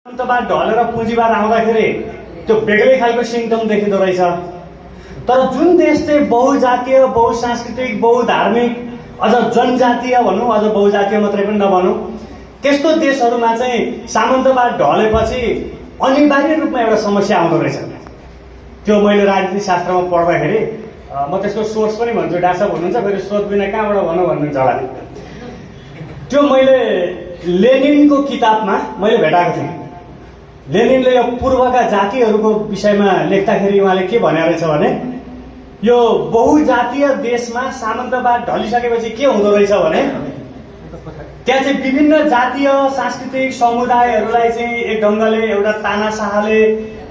अन्तबाट ढलेर पुँजीवाद आउँदाखेरि त्यो बेग्लै खालको सिम्टम देखिँदो रहेछ। तर जुन देश चाहिँ बहुजातीय, बहुसांस्कृतिक, बहुधार्मिक, अझ जनजातीय भनौँ, अझ बहुजातीय मात्रै पनि नभनौँ, त्यस्तो देशहरूमा चाहिँ सामन्तवाद ढलेपछि अनिवार्य रूपमा एउटा समस्या आउँदो रहेछ। त्यो मैले राजनीति शास्त्रमा पढ्दाखेरि म त्यसको सोर्स पनि भन्छु, डाक्टर साहब हुनुहुन्छ, फेरि स्रोत बिना कहाँबाट भनौँ भन्नुहुन्छ होला। त्यो मैले लेनिनको किताबमा मैले भेटाएको थिएँ। लेनिनले यो पूर्वका जातिहरूको विषयमा लेख्दाखेरि उहाँले के भनेको रहेछ भने, यो बहुजातीय देशमा सामन्तवाद ढलिसकेपछि के हुँदो रहेछ भने, त्यहाँ चाहिँ विभिन्न जातीय सांस्कृतिक समुदायहरूलाई चाहिँ एक ढङ्गले एउटा तानाशाहले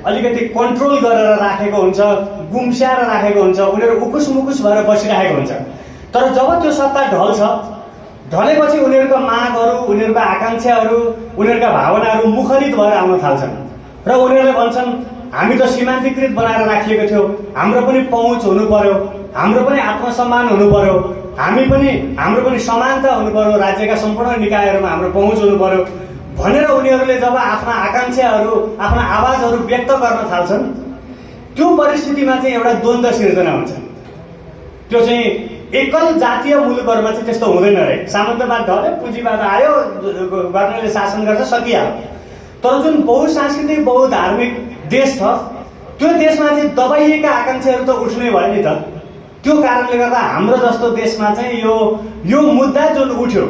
अलिकति कन्ट्रोल गरेर राखेको हुन्छ, गुम्स्याएर राखेको हुन्छ, उनीहरू उकुस मुकुस भएर बसिरहेको हुन्छ। तर जब त्यो सत्ता ढल्छ, ढलेपछि उनीहरूका मागहरू, उनीहरूका आकांक्षाहरू, उनीहरूका भावनाहरू मुखरित भएर आउन थाल्छन् र उनीहरूले भन्छन्, हामी त सीमान्तकृत बनाएर राखिएको थियो, हाम्रो पनि पहुँच हुनु पर्यो, हाम्रो पनि आत्मसम्मान हुनु पर्यो, हाम्रो पनि समानता हुनु पर्यो, राज्यका सम्पूर्ण निकायहरूमा हाम्रो पहुँच हुनु पर्यो भनेर उनीहरूले जब आफ्ना आकांक्षाहरू, आफ्ना आवाजहरू व्यक्त गर्न थाल्छन्, त्यो परिस्थितिमा चाहिँ एउटा द्वन्द्व सिर्जना हुन्छ। त्यो चाहिँ एकल जातीय मुलुकहरूमा चाहिँ त्यस्तो हुँदैन रहे। सामन्तवाद ढल्यो, पुँजीवाद आयो, गर्नेले शासन गर्छ, सकिहाल्यो। तर जुन बहुसांस्कृतिक, बहुधार्मिक देश छ, त्यो देशमा चाहिँ दबाइएका आकांक्षाहरू त उठ्नै भयो नि त। त्यो कारणले गर्दा हाम्रो जस्तो देशमा चाहिँ यो मुद्दा जुन उठ्यो,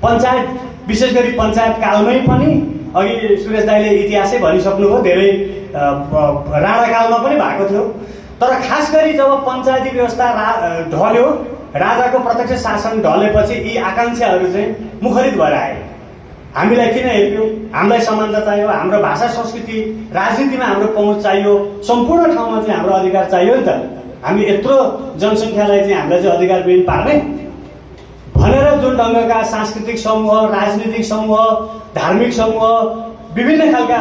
पञ्चायत, विशेष गरी पञ्चायत कालमै पनि, अघि सुरेश दाइले इतिहासै भनिसक्नुभयो, धेरै राणाकालमा पनि भएको थियो। तर खास गरी जब पञ्चायती व्यवस्था ढल्यो, राजाको प्रत्यक्ष शासन ढलेपछि यी आकांक्षाहरू चाहिँ मुखरित भएर आए। हामीलाई किन हेर्यो, हामीलाई समानता चाहियो, हाम्रो भाषा संस्कृति राजनीतिमा हाम्रो पहुँच चाहियो, सम्पूर्ण ठाउँमा चाहिँ हाम्रो अधिकार चाहियो नि त। हामी यत्रो जनसङ्ख्यालाई चाहिँ हामीलाई चाहिँ अधिकारविहीन पार्ने भनेर जुन ढङ्गका सांस्कृतिक समूह, राजनीतिक समूह, धार्मिक समूह, विभिन्न खालका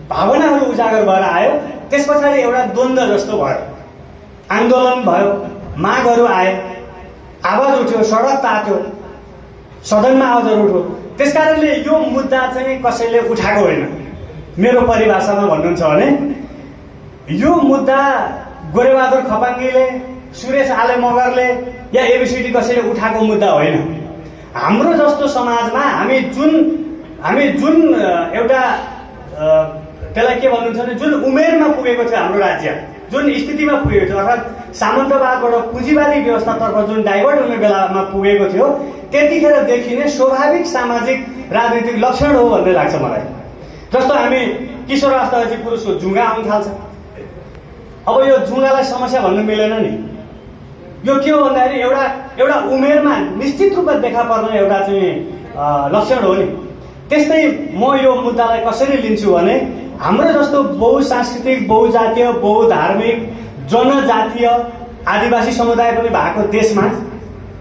भावनाहरू उजागर भएर आयो। त्यस पछाडि एउटा द्वन्द्व जस्तो भयो, आन्दोलन भयो, मागहरू आए, आवाज उठ्यो, सडक तात्यो, सदनमा आवाजहरू उठ्यो। त्यस कारणले यो मुद्दा चाहिँ कसैले उठाएको होइन। मेरो परिभाषामा भन्नुहुन्छ भने यो मुद्दा गोरेबहादुर खपाङ्गीले, सुरेश आले मगरले या एबिसिडी कसैले उठाएको मुद्दा होइन। हाम्रो जस्तो समाजमा हामी जुन एउटा त्यसलाई के भन्नुहुन्छ भने, जुन उमेरमा पुगेको थियो हाम्रो राज्य, जुन स्थितिमा पुगेको थियो, अर्थात् सामन्तवादबाट पुँजीवादी व्यवस्थातर्फ जुन डाइभर्ट हुने बेलामा पुगेको थियो, त्यतिखेर देखिने स्वाभाविक सामाजिक राजनीतिक लक्षण हो भन्ने लाग्छ मलाई। जस्तो हामी किशोरावस्थापछि पुरुषको जुङ्गा आउन थाल्छ। अब यो जुङ्गालाई समस्या भन्नु मिलेन नि। यो के हो भन्दाखेरि एउटा उमेरमा निश्चित रूपमा देखा पर्ने एउटा चाहिँ लक्षण हो नि। त्यस्तै म यो मुद्दालाई कसरी लिन्छु भने, हाम्रो जस्तो बहुसांस्कृतिक, बहुजातीय, बहुधार्मिक, जनजातीय, आदिवासी समुदाय पनि भएको देशमा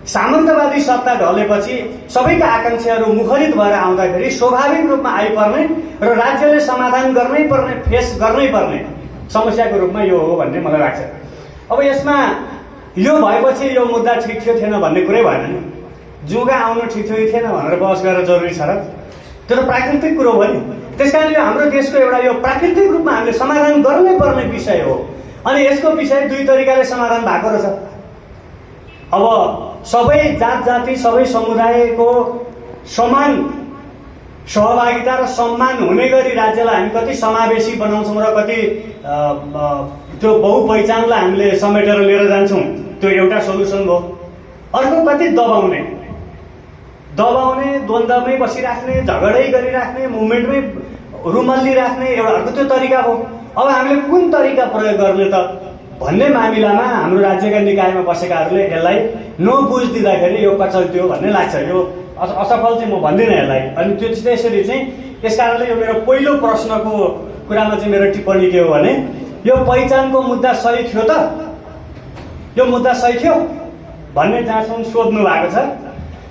सामन्तवादी सत्ता ढलेपछि सबैका आकांक्षाहरू मुखरित भएर आउँदाखेरि स्वाभाविक रूपमा आइपर्ने र राज्यले समाधान गर्नै पर्ने, फेस गर्नै पर्ने समस्याको रूपमा यो हो भन्ने मलाई लाग्छ। अब यसमा यो भएपछि यो मुद्दा ठिक थियो थिएन भन्ने कुरै भएन नि। जुङ्गा आउनु ठिक थियो कि थिएन भनेर बहस गरेर जरुरी छ र? त्यो त प्राकृतिक कुरो हो नि। त्यस कारण यो हाम्रो देशको एउटा यो प्राकृतिक रूपमा हामीले समाधान गर्नै पर्ने विषय हो। अनि यसको विषय दुई तरिकाले समाधान भएको रहेछ। अब सबै जात जाति, सबै समुदायको समान सहभागिता र सम्मान हुने गरी राज्यलाई हामी कति समावेशी बनाउँछौँ र कति त्यो बहुपहिचानलाई हामीले समेटेर लिएर जान्छौँ, त्यो एउटा सोल्युसन भयो। अर्को कति दबाउने, द्वन्द्वमै बसिराख्ने, झगडै गरिराख्ने, मुभमेन्टमै रुमल्ली राख्ने एउटा अर्को त्यो तरिका हो। अब हामीले कुन तरिका प्रयोग गर्ने त भन्ने मामिलामा हाम्रो राज्यका निकायमा बसेकाहरूले यसलाई नबुझ दिँदाखेरि यो कचल्ट्यो भन्ने लाग्छ। यो असफल चाहिँ म भन्दिनँ यसलाई। अनि त्यो त्यसरी चाहिँ यस कारणले यो मेरो पहिलो प्रश्नको कुरामा चाहिँ मेरो टिप्पणी के हो भने, यो पहिचानको मुद्दा सही थियो त? यो मुद्दा सही थियो भन्ने जहाँसम्म सोध्नु भएको छ।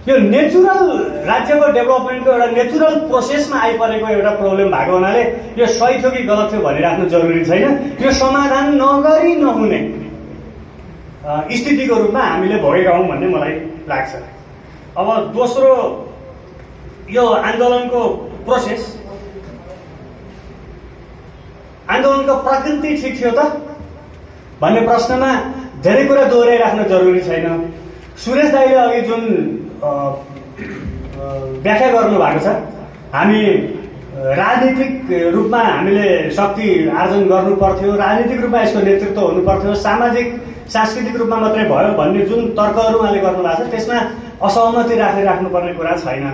यो नेचुरल राज्यको डेभलपमेन्टको एउटा नेचुरल प्रोसेसमा आइपरेको एउटा प्रब्लम भएको हुनाले यो सही थियो कि गलत थियो भनिराख्नु जरुरी छैन। यो समाधान नगरी नहुने स्थितिको रूपमा हामीले भोगेका हौँ भन्ने मलाई लाग्छ। अब दोस्रो, यो आन्दोलनको प्रोसेस आन्दोलनको प्रकृति ठिक थियो त भन्ने प्रश्नमा धेरै कुरा दोहोऱ्याइराख्न जरुरी छैन। सुरेश दाइले अघि जुन व्याख्या गर्नु भएको छ, हामी राजनीतिक रूपमा हामीले शक्ति आर्जन गर्नु पर्थ्यो, राजनीतिक रूपमा यसको नेतृत्व हुनु पर्थ्यो, सामाजिक सांस्कृतिक रूपमा मात्रै भयो भन्ने जुन तर्कहरू उहाँले गर्नुभएको छ त्यसमा असहमति राख्नुपर्ने कुरा छैन।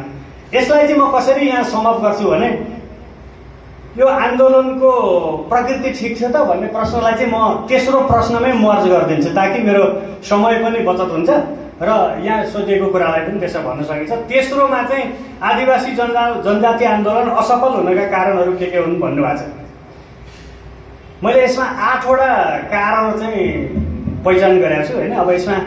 यसलाई चाहिँ म कसरी यहाँ समअप गर्छु भने यो आन्दोलनको प्रकृति ठिक थियो त भन्ने प्रश्नलाई चाहिँ म तेस्रो प्रश्नमै मर्ज गरिदिन्छु ताकि मेरो समय पनि बचत हुन्छ र यहाँ सोधिएको कुरालाई पनि त्यसो भन्न सकिन्छ। तेस्रोमा चाहिँ आदिवासी जनजाति आन्दोलन असफल हुनका कारणहरू के हुन् भन्नुभएको छ। मैले यसमा 8 वटा कारण चाहिँ पहिचान गरेको छु होइन। अब यसमा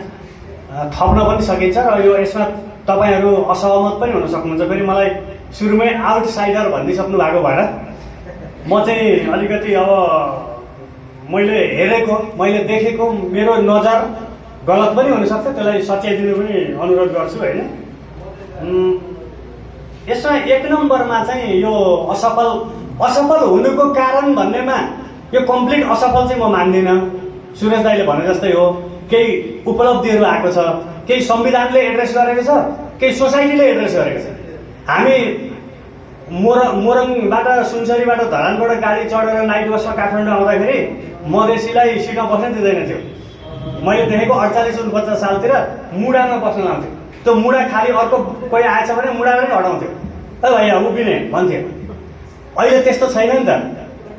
थप्न पनि सकिन्छ र यो यसमा तपाईहरू असहमत पनि हुन सक्नुहुन्छ। फेरि मलाई सुरुमै आउटसाइडर भनिदिइसक्नु भएको भएर म चाहिँ अलिकति अब मैले हेरेको, मैले देखेको, मेरो नजर गलत पनि हुनसक्छ, त्यसलाई सच्याइदिनु पनि अनुरोध गर्छु होइन। यसमा 1 नम्बरमा चाहिँ यो असफल हुनुको कारण भन्नेमा यो कम्प्लिट असफल चाहिँ म मान्दिनँ। सुरेश दाइले भने जस्तै हो, केही उपलब्धिहरू आएको छ, केही संविधानले एड्रेस गरेको छ, केही सोसाइटीले एड्रेस गरेको छ। हामी मोरङबाट सुनसरीबाट धरानबाट गाडी चढेर नाइट बसमा काठमाडौँ आउँदाखेरि मधेसीलाई सिटमा बस्नै दिँदैन थियो। मैले देखेको 48-49 सालतिर मुडामा बस्न लाउँथ्यो। त्यो मुडा खाली अर्को कोही आएछ भने मुडामा नै हटाउँथ्यो, ए भैया उभिने भन्थ्यो। अहिले त्यस्तो छैन नि त,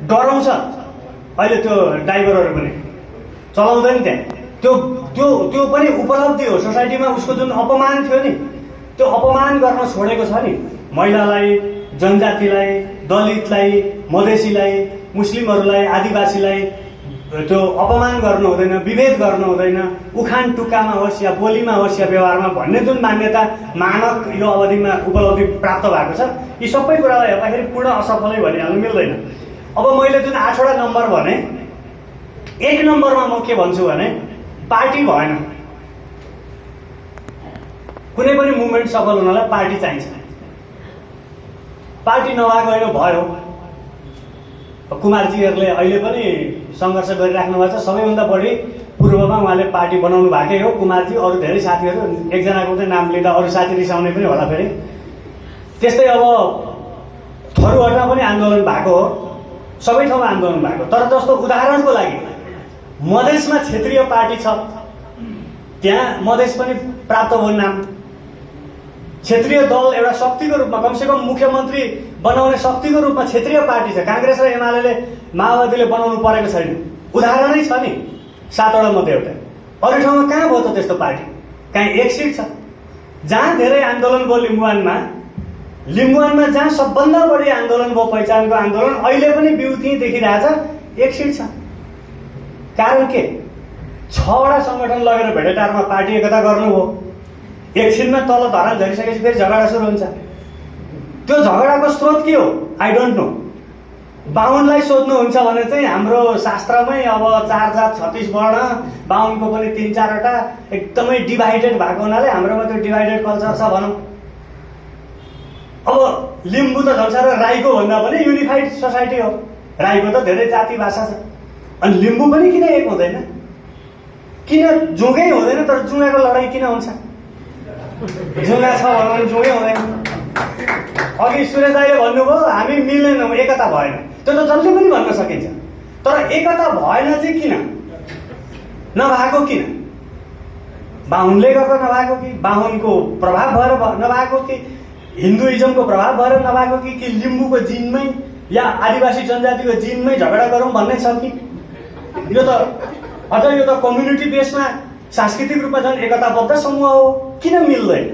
डराउँछ अहिले त्यो ड्राइभरहरू पनि चलाउँदैन त्यहाँ। त्यो पनि उपलब्धि हो। सोसाइटीमा उसको जुन अपमान थियो नि, त्यो अपमान गर्न छोडेको छ नि। महिलालाई, जनजातिलाई, दलितलाई, मधेसीलाई, मुस्लिमहरूलाई, आदिवासीलाई त्यो अपमान गर्नु हुँदैन, विभेद गर्नु हुँदैन, उखान टुक्कामा होस् या बोलीमा होस् या व्यवहारमा भन्ने जुन मान्यता मानक यो अवधिमा उपलब्धि प्राप्त भएको छ, यी सबै कुरालाई हेर्दाखेरि पूर्ण असफलै भनिहाल्नु मिल्दैन। अब मैले जुन 8 वटा नम्बर भने, 1 नम्बरमा म के भन्छु भने पार्टी भएन। कुनै पनि मुभमेन्ट सफल हुनलाई पार्टी चाहिन्छ। पार्टी नभएको होइन भयो। कुमारजीहरूले अहिले पनि सङ्घर्ष गरिराख्नु भएको छ। सबैभन्दा बढी पूर्वमा उहाँले पार्टी बनाउनु भएकै हो कुमारजी, अरू धेरै साथीहरू, एकजनाको चाहिँ नाम लिँदा अरू साथी रिसाउने पनि होला फेरि। त्यस्तै अब थरुहटमा पनि आन्दोलन भएको हो, सबै ठाउँमा आन्दोलन भएको। तर जस्तो उदाहरणको लागि मधेसमा क्षेत्रीय पार्टी छ, त्यहाँ मधेस पनि प्राप्त भयो नाम। क्षेत्रीय दल एउटा शक्तिको रूपमा, कमसेकम मुख्यमन्त्री बनाउने शक्तिको रूपमा क्षेत्रीय पार्टी छ। काङ्ग्रेस र एमाले माओवादीले बनाउनु परेको छैन। उदाहरणै छ नि 7 वटा मध्ये एउटा। अरू ठाउँमा कहाँ भयो त त्यस्तो पार्टी? कहीँ 1 सिट छ। जहाँ धेरै आन्दोलन भयो लिम्बुवानमा जहाँ सबभन्दा बढी आन्दोलन भयो, पहिचानको आन्दोलन, अहिले पनि बिउ त्यहीँ देखिरहेछ, 1 सिट छ। कारण के? 6 वटा सङ्गठन लगेर भेडेटारमा पार्टी एकता गर्नुभयो। एकछिनमा तल धरान झरिसकेपछि फेरि झगडा सुरु हुन्छ। त्यो झगडाको स्रोत के हो? I don't know. बाहुनलाई सोध्नुहुन्छ भने चाहिँ हाम्रो शास्त्रमै अब 4 जात 36 वर्ण, बाहुनको पनि 3-4 वटा एकदमै डिभाइडेड भएको हुनाले हाम्रोमा त्यो डिभाइडेड कल्चर छ भनौँ। अब लिम्बू त झन् साह्रो राईको भन्दा पनि युनिफाइड सोसाइटी हो। राईको त धेरै जाति भाषा छ। अनि लिम्बू पनि किन एक हुँदैन? किन जुँगै हुँदैन? तर जुँगाको लडाइँ किन हुन्छ? जुँगा छ भने जुँगै हुँदैन। अघि सुरेश दाइले भन्नुभयो हामी मिल्दैनौँ, एकता भएन। त्यो त जसले पनि भन्न सकिन्छ। तर एकता भएन चाहिँ किन? नभएको किन? बाहुनले गर्दा नभएको कि बाहुनको प्रभाव भएर नभएको कि हिन्दुइजमको प्रभाव भएर नभएको कि लिम्बूको जिनमै या आदिवासी जनजातिको जिनमै झगडा गरौँ भन्ने छ कि? यो त कम्युनिटी बेसमा सांस्कृतिक रूपमा झन् एकताबद्ध समूह हो। किन मिल्दैन?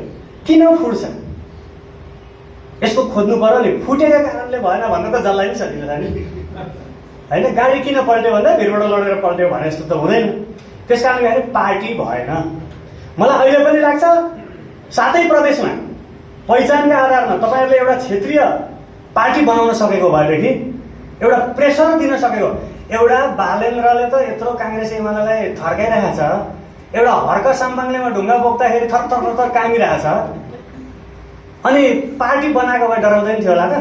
किन फुट्छ? यसको खोज्नु पर्यो नि। फुटेका कारणले भएन भन्न त जसलाई पनि सकिन्छ नि, होइन? गाडी किन पल्ट्यो भन्दा भिरबाट लडेर पल्ट्यो भने जस्तो त हुँदैन। त्यस कारणले गर्दाखेरि पार्टी भएन। मलाई अहिले पनि लाग्छ 7 प्रदेशमा पहिचानका आधारमा तपाईँहरूले एउटा क्षेत्रीय पार्टी बनाउन सकेको भएदेखि, एउटा प्रेसर दिन सकेको। एउटा बालेन्द्रले त यत्रो काङ्ग्रेस एमालेलाई थर्काइरहेको छ, एउटा हर्क साम्बाङलेमा ढुङ्गा बोक्दाखेरि थर कामिरहेछ। अनि पार्टी बनाएको भए डराउँदैन थियो होला त?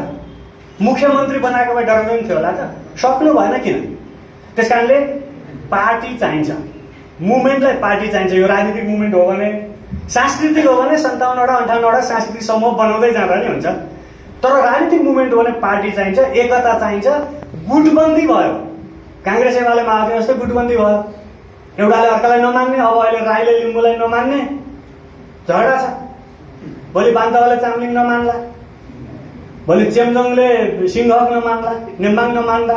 मुख्यमन्त्री बनाएको भए डर पनि थियो होला त, सक्नु भएन किन? त्यस कारणले पार्टी चाहिन्छ, मुभमेन्टलाई पार्टी चाहिन्छ। यो राजनीतिक मुभमेन्ट हो भने, सांस्कृतिक हो भने 57वटा 58वटा सांस्कृतिक समूह बनाउँदै जाँदा नि हुन्छ। तर राजनीतिक मुभमेन्ट हो भने पार्टी चाहिन्छ, एकता चाहिन्छ। गुटबन्दी भयो, काङ्ग्रेस एमाले माओवादी जस्तो गुटबन्दी भयो, एउटाले अर्कालाई नमान्ने, अब अहिले राईले लिम्बूलाई नमान्ने झगडा छ, भोलि बान्तवाले चामलिङ नमान्ला, भोलि चेम्जोङले सिंहक नमान्ला, नेम्बाङ नमान्ला।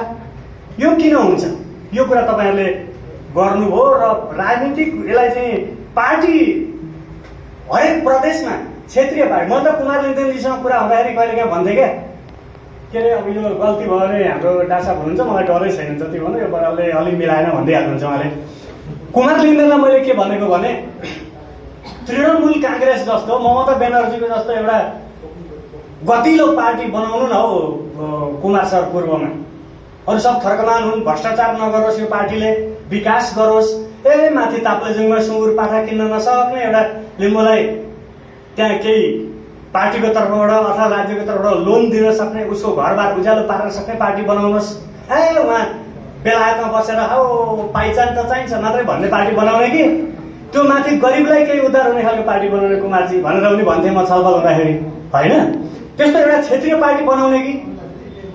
यो किन हुन्छ? यो कुरा तपाईँहरूले गर्नुभयो र राजनीतिक यसलाई चाहिँ पार्टी हरेक प्रदेशमा क्षेत्रीय पार्टी। म त कुमार लिङ्देनजीसँग कुरा हुँदाखेरि कहिलेकाहीँ भन्थेँ क्या, के अरे अब यो गल्ती भयो अरे हाम्रो डासा हुनुहुन्छ, मलाई डरै छैन जति भन्नु यो बरालले अलिक मिलाएन भन्दै हाल्नुहुन्छ उहाँले। कुमार लिङ्देनलाई मैले के भनेको भने, तृणमूल काङ्ग्रेस जस्तो ममता ब्यानर्जीको जस्तो एउटा गतिलो पार्टी बनाउनु न हौ कुमार सर पूर्वमा। अरू सब थर्कमान हुन्, भ्रष्टाचार नगरोस् यो पार्टीले, विकास गरोस्। माथि ताप्लेजुङमा सुँगुर पाठा किन्न नसक्ने एउटा लिम्बूलाई त्यहाँ केही पार्टीको तर्फबाट अथवा राज्यको तर्फबाट लोन दिन सक्ने, उसको घरबार उज्यालो पार्न सक्ने पार्टी बनाउनुहोस्। उहाँ बेलायतमा बसेर हौ पहिचान त चाहिन्छ मात्रै भन्ने पार्टी बनाउने कि त्यो माथि गरिबलाई केही उद्धार हुने खालको पार्टी बनाउने कुमारजी भनेर पनि भन्थेँ म छलफल हुँदाखेरि, होइन? त्यस्तो एउटा क्षेत्रीय पार्टी बनाउने कि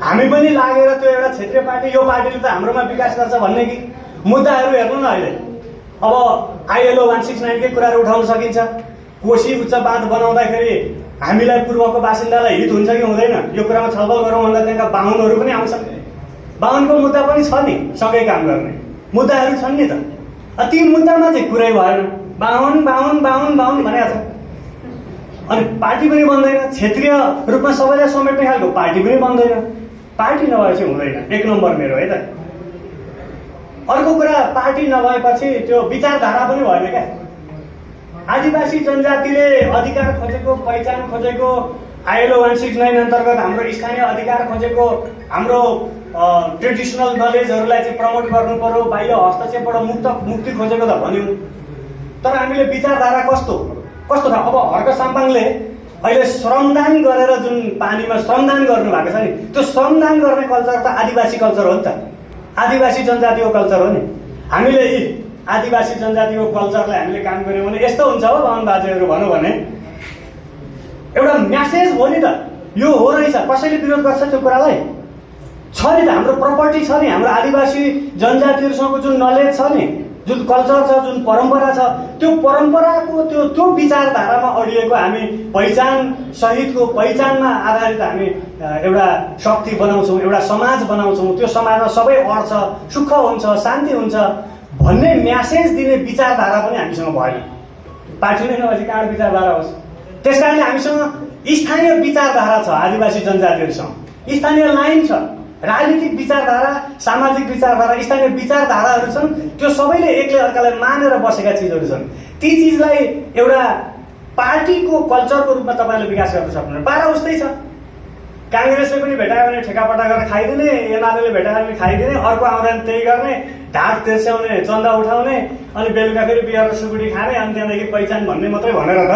हामी पनि लागेर त्यो एउटा क्षेत्रीय पार्टी, यो पार्टीले त हाम्रोमा विकास गर्छ भन्ने कि? मुद्दाहरू हेर्नु न, अहिले अब ILO 169 कै कुराहरू उठाउन सकिन्छ। कोशी उच्च बाँध बनाउँदाखेरि हामीलाई पूर्वको बासिन्दालाई हित हुन्छ कि हुँदैन, यो कुरामा छलफल गरौँ भन्दा त्यहाँका बाहुनहरू पनि आउँछन्। बाहुनको मुद्दा पनि छ नि, सँगै काम गर्ने मुद्दाहरू छन् नि त। ती मुद्दामा चाहिँ कुरै भएन, बाहुन बाहुन बाहुन बाहुन भनेको छ। अनि पार्टी पनि बन्दैन, क्षेत्रीय रूपमा सबैलाई समेट्ने खालको पार्टी पनि बन्दैन। पार्टी नभएपछि हुँदैन, एक नम्बर मेरो है त। अर्को कुरा, पार्टी नभएपछि त्यो विचारधारा पनि भएन क्या। आदिवासी जनजातिले अधिकार खोजेको, पहिचान खोजेको, ILO 169 अन्तर्गत हाम्रो स्थानीय अधिकार खोजेको, हाम्रो ट्रेडिसनल नलेजहरूलाई चाहिँ प्रमोट गर्नु पर्यो, बाहिर हस्तक्षेपबाट मुक्ति खोजेको त भन्यौँ। तर हामीले विचारधारा कस्तो छ? अब हर्क साम्पाङले अहिले श्रमदान गरेर जुन पानीमा श्रमदान गर्नुभएको छ नि, त्यो श्रमदान गर्ने कल्चर त आदिवासी कल्चर हो नि त, आदिवासी जनजातिको कल्चर हो नि। हामीले यी आदिवासी जनजातिको कल्चरलाई हामीले काम गऱ्यौँ भने यस्तो हुन्छ हो बाहुन बाजेहरू भनौँ भने, एउटा म्यासेज हो नि त, यो हो रहेछ। कसैले विरोध गर्छ त्यो कुरालाई? छ नि त, हाम्रो प्रपर्टी छ नि, हाम्रो आदिवासी जनजातिहरूसँगको जुन नलेज छ नि, जुन कल्चर छ, जुन परम्परा छ, त्यो परम्पराको त्यो विचारधारामा अडिएको हामी पहिचान सहितको पहिचानमा आधारित हामी एउटा शक्ति बनाउँछौँ, एउटा समाज बनाउँछौँ। त्यो समाजमा सबै अड्छ, सुख हुन्छ, शान्ति हुन्छ भन्ने म्यासेज दिने विचारधारा पनि हामीसँग भएन। पार्टी नै नभएपछि कहाँ विचारधारा होस्? त्यस कारणले हामीसँग स्थानीय विचारधारा छ, आदिवासी जनजातिहरूसँग स्थानीय लाइन छ, राजनीतिक विचारधारा, सामाजिक विचारधारा, स्थानीय विचारधाराहरू छन्। त्यो सबैले एकले अर्कालाई मानेर बसेका चिजहरू छन्। ती चिजलाई एउटा पार्टीको कल्चरको रूपमा तपाईँले विकास गर्न सक्नुहुन्न। पारा उस्तै छ, काङ्ग्रेसले पनि भेटायो भने ठेकापट्टा गरेर खाइदिने, एमाले भेटायो भने खाइदिने, अर्को आउँदा त्यही गर्ने, ढाक तेर्स्याउने, चन्दा उठाउने, अनि बेलुका फेरि बियर र सुकुटी खाने, अनि त्यहाँदेखि पहिचान भन्ने मात्रै भनेर त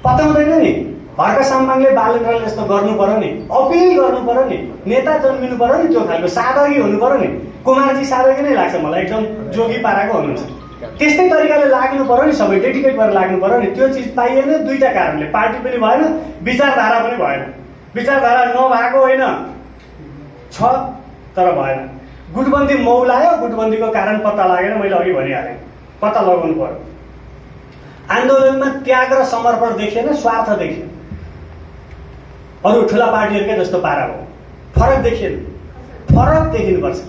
पत्याउँदैन नि। हर्क साम्पाङले बालेन्द्रले जस्तो गर्नु पर्यो नि, अपिल गर्नु पर्यो नि, नेता जन्मिनु पर्यो नि, त्यो खालको सादगी हुनु पर्यो नि। कुमारजी सादगी नै लाग्छ मलाई, एकदम जोगी पाराको हुनुहुन्छ। त्यस्तै तरिकाले लाग्नु पर्यो नि, सबै डेडिकेट गरेर लाग्नु पर्यो नि। त्यो चिज पाइएन दुईटा कारणले, पार्टी पनि भएन, विचारधारा पनि भएन। विचारधारा नभएको होइन, छ तर भएन। गुटबन्दी मौलायो, गुटबन्दीको कारण पत्ता लागेन, मैले अघि भनिहालेँ, पत्ता लगाउनु पर्यो। आन्दोलनमा त्याग र समर्पण देखिएन, स्वार्थ देखियो। अरू ठुला पार्टीहरूकै जस्तो पारा हो, फरक देखिएन। फरक देखिनुपर्छ।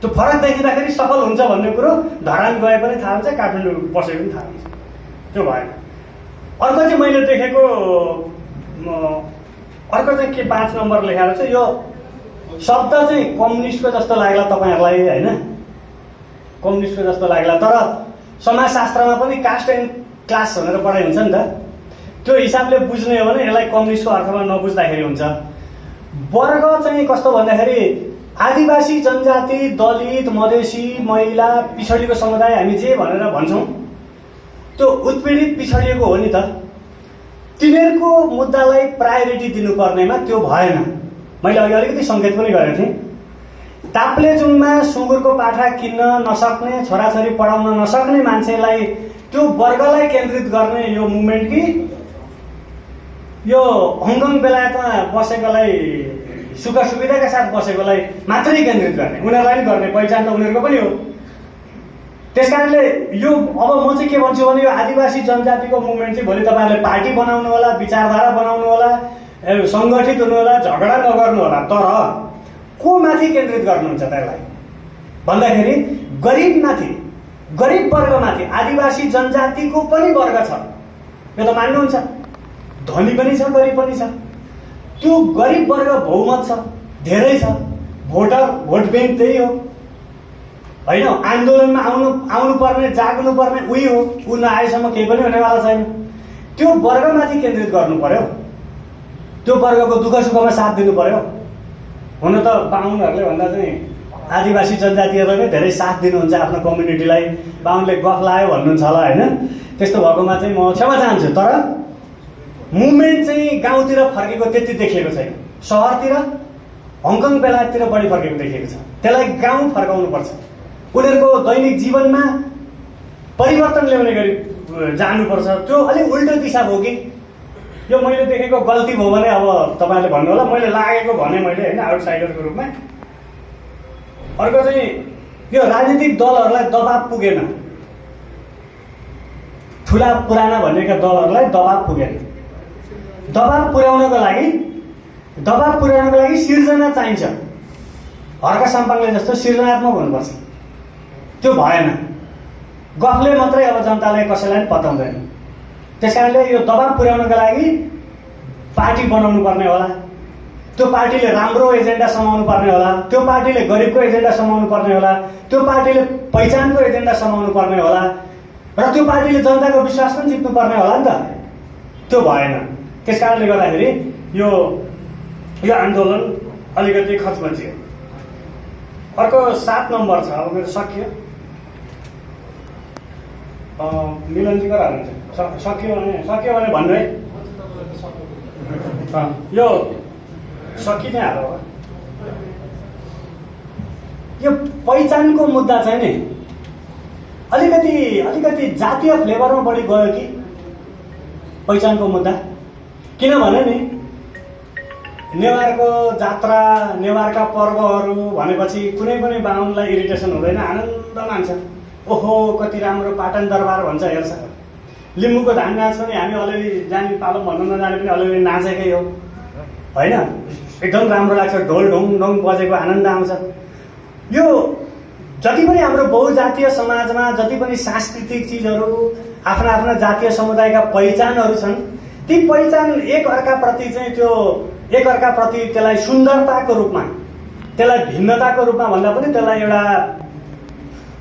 त्यो फरक देखिँदाखेरि सफल हुन्छ भन्ने कुरो धरान गए पनि थाहा हुन्छ, काठमाडौँ बसे पनि थाहा हुन्छ। त्यो भएन। अर्को चाहिँ मैले देखेको, अर्को चाहिँ के 5 नम्बर लेखाएको छ, यो शब्द चाहिँ कम्युनिस्टको जस्तो लाग्ला तपाईँहरूलाई, होइन? कम्युनिस्टको जस्तो लाग्ला, तर समाजशास्त्रमा पनि कास्ट एन्ड क्लास भनेर पढाइ हुन्छ नि त। त्यो हिसाबले बुझ्ने हो भने यसलाई कम्युनिस्टको अर्थमा नबुझ्दाखेरि हुन्छ। वर्ग चाहिँ कस्तो भन्दाखेरि आदिवासी जनजाति, दलित, मधेसी, महिला, पिछडिएको समुदाय हामी जे भनेर भन्छौँ त्यो उत्पीडित पिछडिएको हो नि त। तिनीहरूको मुद्दालाई प्रायोरिटी दिनुपर्नेमा त्यो भएन। मैले अघि अलिकति सङ्केत पनि गरेको थिएँ। ताप्लेजुङमा सुँगुरको पाठा किन्न नसक्ने, छोराछोरी पढाउन नसक्ने मान्छेलाई, त्यो वर्गलाई केन्द्रित गर्ने यो मुभमेन्ट कि यो हङकङ बेलायतमा बसेकोलाई, सुख सुविधाका साथ बसेकोलाई मात्रै केन्द्रित गर्ने, उनीहरूलाई पनि गर्ने पहिचान त उनीहरूको पनि हो। त्यस कारणले यो अब म चाहिँ के भन्छु भने यो आदिवासी जनजातिको मुभमेन्ट चाहिँ भोलि तपाईँहरूले पार्टी बनाउनु होला, विचारधारा बनाउनु होला, सङ्गठित हुनु होला, झगडा नगर्नु होला, तर को माथि केन्द्रित गर्नुहुन्छ त्यसलाई भन्दाखेरि गरिबमाथि, गरिब वर्गमाथि। आदिवासी जनजातिको पनि वर्ग छ, यो त मान्नुहुन्छ। धनी पनि छ, गरिब पनि छ। त्यो गरिब वर्ग बहुमत छ, धेरै छ। भोट ब्याङ्क त्यही हो होइन। आन्दोलनमा आउनु पर्ने, जाग्नु पर्ने उही हो। ऊ नआएसम्म केही पनि हुनेवाला छैन। त्यो वर्गमाथि केन्द्रित गर्नु पर्यो, त्यो वर्गको दुःख सुखमा साथ दिनु पर्यो। हुन त बाहुनहरूले भन्दा चाहिँ आदिवासी जनजातिहरूले नै धेरै साथ दिनुहुन्छ आफ्नो कम्युनिटीलाई। बाहुनले गफ लायो भन्नुहुन्छ होला होइन। त्यस्तो भएकोमा चाहिँ म क्षमा चाहन्छु। तर मुभमेन्ट चाहिँ गाउँतिर फर्केको त्यति देखिएको छैन। सहरतिर, हङकङ बेलायततिर बढी फर्केको देखिएको छ। त्यसलाई गाउँ फर्काउनुपर्छ। उनीहरूको दैनिक जीवनमा परिवर्तन ल्याउने गरी जानुपर्छ। त्यो अलिक उल्टो दिशा भयो कि यो मैले देखेको गल्ती भयो भने अब तपाईँहरूले भन्नु होला। मैले लागेको भने मैले होइन, आउटसाइडरको रूपमा। अर्को चाहिँ यो राजनीतिक दलहरूलाई दबाब पुगेन, ठुला पुराना भनेका दलहरूलाई दबाब पुगेन। दबाब पुर्याउनको लागि सिर्जना चाहिन्छ। हर्का साम्पाङले जस्तो सृजनात्मक हुनुपर्छ। त्यो भएन। गफले मात्रै अब जनतालाई कसैलाई पनि पताउँदैन। त्यस कारणले यो दबाब पुर्याउनको लागि पार्टी बनाउनु पर्ने होला। त्यो पार्टीले राम्रो एजेन्डा समाउनु पर्ने होला। त्यो पार्टीले गरिबको एजेन्डा समाउनु पर्ने होला। त्यो पार्टीले पहिचानको एजेन्डा समाउनु पर्ने होला। र त्यो पार्टीले जनताको विश्वास पनि जित्नु पर्ने होला नि त। त्यो भएन। त्यस कारणले गर्दाखेरि यो आन्दोलन अलिकति खचमचियो। अर्को 7 नम्बर छ। अब मेरो सकियो। मिलनजीको हाल्नुहुन्छ। सक्यो भने भन्नु है। यो सकि चाहिँ हाल्नु। यो पहिचानको मुद्दा चाहिँ नि अलिकति जातीय फ्लेभरमा बढी गयो कि पहिचानको मुद्दा। किनभने नि नेवारको जात्रा, नेवारका पर्वहरू भनेपछि कुनै पनि बाहुनलाई इरिटेसन हुँदैन, आनन्द मान्छ। ओहो कति राम्रो पाटन दरबार भन्छ, हेर्छ। लिम्बूको धान नाच पनि हामी अलिअलि जानी पालो भन्नु नजाने पनि अलिअलि नाचेकै हो होइन। एकदम राम्रो लाग्छ। ढोल ढुङ ढुङ बजेको आनन्द आउँछ। यो जति पनि हाम्रो बहुजातीय समाजमा जति पनि सांस्कृतिक चिजहरू, आफ्ना आफ्ना जातीय समुदायका पहिचानहरू छन्, ती पहिचान एकअर्काप्रति चाहिँ त्यसलाई सुन्दरताको रूपमा, त्यसलाई भिन्नताको रूपमा भन्दा पनि त्यसलाई एउटा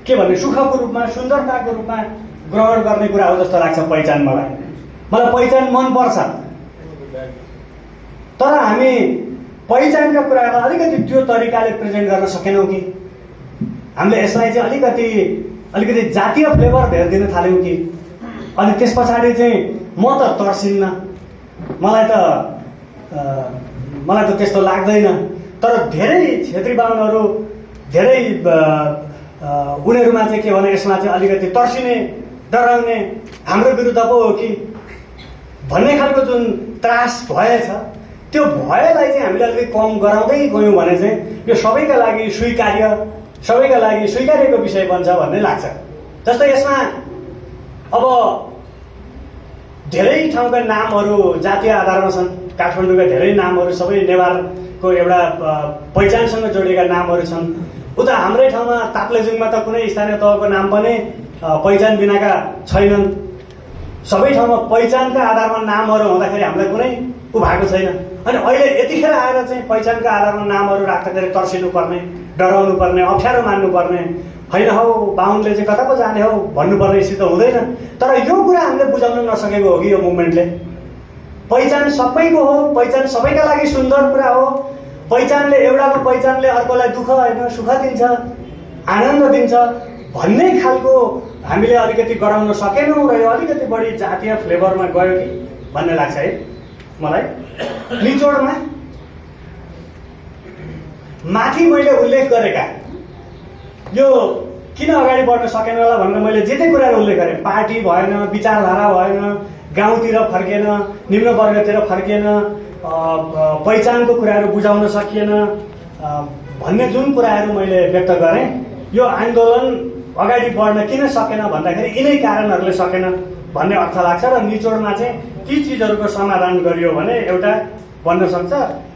के भन्ने सुखको रूपमा, सुन्दरताको रूपमा ग्रहण गर्ने कुरा हो जस्तो लाग्छ पहिचान। मलाई पहिचान मनपर्छ। तर हामी पहिचानका कुरालाई अलिकति त्यो तरिकाले प्रेजेन्ट गर्न सकेनौँ कि हामीले यसलाई चाहिँ अलिकति जातीय फ्लेभर धेरै दिन थाल्यौँ कि। अनि त्यस पछाडि चाहिँ म त तर्सिन्न, मलाई त त्यस्तो लाग्दैन। तर धेरै क्षेत्री बाहुनहरू, धेरै उनीहरूमा चाहिँ के भने यसमा चाहिँ अलिकति तर्सिने, डराउने, हाम्रो विरुद्ध पो हो कि भन्ने खालको जुन त्रास भएछ, त्यो भयलाई चाहिँ हामीले अलिकति कम गराउँदै गयौँ भने चाहिँ यो सबैका लागि स्वीकार्यको विषय बन्छ भन्ने लाग्छ। जस्तै यसमा अब धेरै ठाउँका नामहरू जातीय आधारमा छन्। काठमाडौँका धेरै नामहरू सबै नेवारको एउटा पहिचानसँग जोडिएका नामहरू छन्। उता हाम्रै ठाउँमा ताप्लेजुङमा त कुनै स्थानीय तहको नाम पनि पहिचान बिनाका छैनन्। सबै ठाउँमा पहिचानका आधारमा नामहरू हुँदाखेरि हामीलाई कुनै भएको छैन। अनि अहिले यतिखेर आएर चाहिँ पहिचानका आधारमा नामहरू राख्दाखेरि तर्सिनु पर्ने, डराउनु पर्ने, अप्ठ्यारो मान्नु पर्ने, होइन हौ बाहुनले चाहिँ कता पो जाने हौ भन्नुपर्ने स्थिति हुँदैन। तर यो कुरा हामीले बुझाउन नसकेको हो कि यो मुभमेन्टले। पहिचान सबैको हो, पहिचान सबैका लागि सुन्दर कुरा हो। एउटाको पहिचानले अर्कोलाई दुःख होइन सुख दिन्छ, आनन्द दिन्छ भन्ने खालको हामीले अलिकति गराउन सकेनौँ र यो अलिकति बढी जातीय फ्लेभरमा गयो कि भन्ने लाग्छ है मलाई। निचोडमा माथि मैले उल्लेख गरेका यो किन अगाडि बढ्न सकेन होला भनेर मैले जे जे कुराहरू उल्लेख गरेँ, पार्टी भएन, विचारधारा भएन, गाउँतिर फर्किएन, निम्न वर्गतिर फर्किएन, पहिचानको कुराहरू बुझाउन सकिएन भन्ने जुन कुराहरू मैले व्यक्त गरेँ, यो आन्दोलन अगाडि बढ्न किन सकेन भन्दाखेरि यिनै कारणहरूले सकेन भन्ने अर्थ लाग्छ। र निचोडमा चाहिँ ती चिजहरूको समाधान गरियो भने एउटा बन्न सक्छ,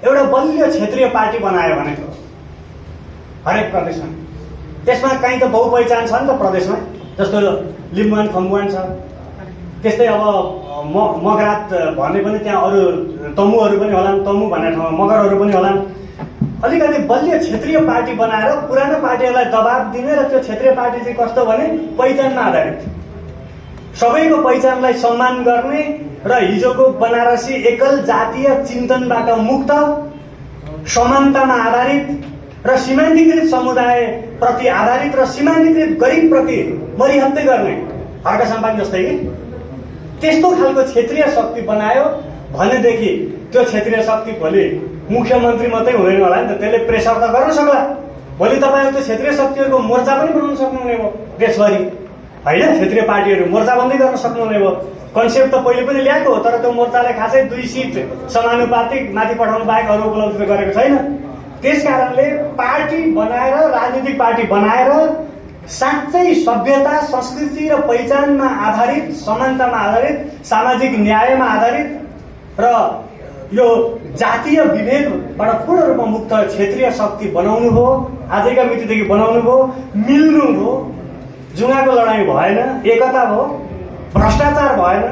एउटा बलियो क्षेत्रीय पार्टी बनायो भने हरेक प्रदेशमा, त्यसमा कहीँ त बहुपहिचान छ नि त प्रदेशमा, जस्तो लिम्बुवान खम्बुवान छ, त्यस्तै अब मगरात भन्ने पनि त्यहाँ अरू तमुहरू पनि होलान्, तमु भन्ने ठाउँमा मगरहरू पनि होलान्। अलिकति बलियो क्षेत्रीय पार्टी बनाएर पुरानो पार्टीहरूलाई दबाब दिने, र त्यो क्षेत्रीय पार्टी चाहिँ कस्तो भने पहिचानमा आधारित, सबैको पहिचानलाई सम्मान गर्ने र हिजोको बनारसी एकल जातीय चिन्तनबाट मुक्त, समानतामा आधारित र सीमान्तकृत समुदाय प्रति आधारित र सीमान्तकृत गरिब प्रति मरिहत्ते गर्ने, हर्का सम्पान जस्तै कि त्यस्तो खालको क्षेत्रीय शक्ति बनायो भनेदेखि त्यो क्षेत्रीय शक्ति भोलि मुख्यमन्त्री मात्रै हुँदैन होला नि त, त्यसले प्रेसर त गर्न सक्ला। भोलि तपाईँहरू त्यो क्षेत्रीय शक्तिहरूको मोर्चा पनि बनाउन सक्नुहुने भयो देशभरि, होइन? क्षेत्रीय पार्टीहरू मोर्चा बन्दै गर्न सक्नुहुने भयो। कन्सेप्ट त पहिले पनि ल्याएको हो, तर त्यो मोर्चाले खासै 2 सिट समानुपातिक माथि पठाउनु बाहेक अरू उपलब्धि गरेको छैन। त्यस कारणले पार्टी बनाएर, राजनीतिक पार्टी बनाएर साँच्चै सभ्यता, संस्कृति र पहिचानमा आधारित, समानतामा आधारित, सामाजिक न्यायमा आधारित र यो जातीय विभेदबाट पूर्ण रूपमा मुक्त क्षेत्रीय शक्ति बनाउनु हो, आजैका मितिदेखि बनाउनु हो, मिल्नु हो, जुङ्गाको लडाइँ भएन, एकता भयो, भ्रष्टाचार भएन,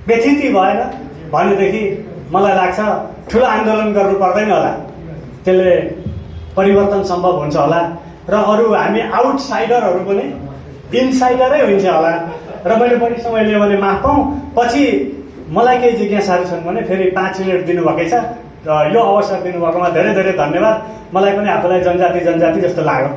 व्यथिति भएन भनेदेखि मलाई लाग्छ ठुलो आन्दोलन गर्नु पर्दैन होला, त्यसले परिवर्तन सम्भव हुन्छ होला। र अरू हामी आउटसाइडरहरू पनि इनसाइडरै हुन्छ होला। र मैले बढी समय लिएँ भने माफ पाऊँ, पछि मलाई केही जिज्ञासाहरू छन् भने फेरि 5 मिनट दिनुभएकै छ, र यो अवसर दिनुभएकोमा धेरै धेरै धन्यवाद। मलाई पनि आफूलाई जनजाति जस्तो लाग्यो।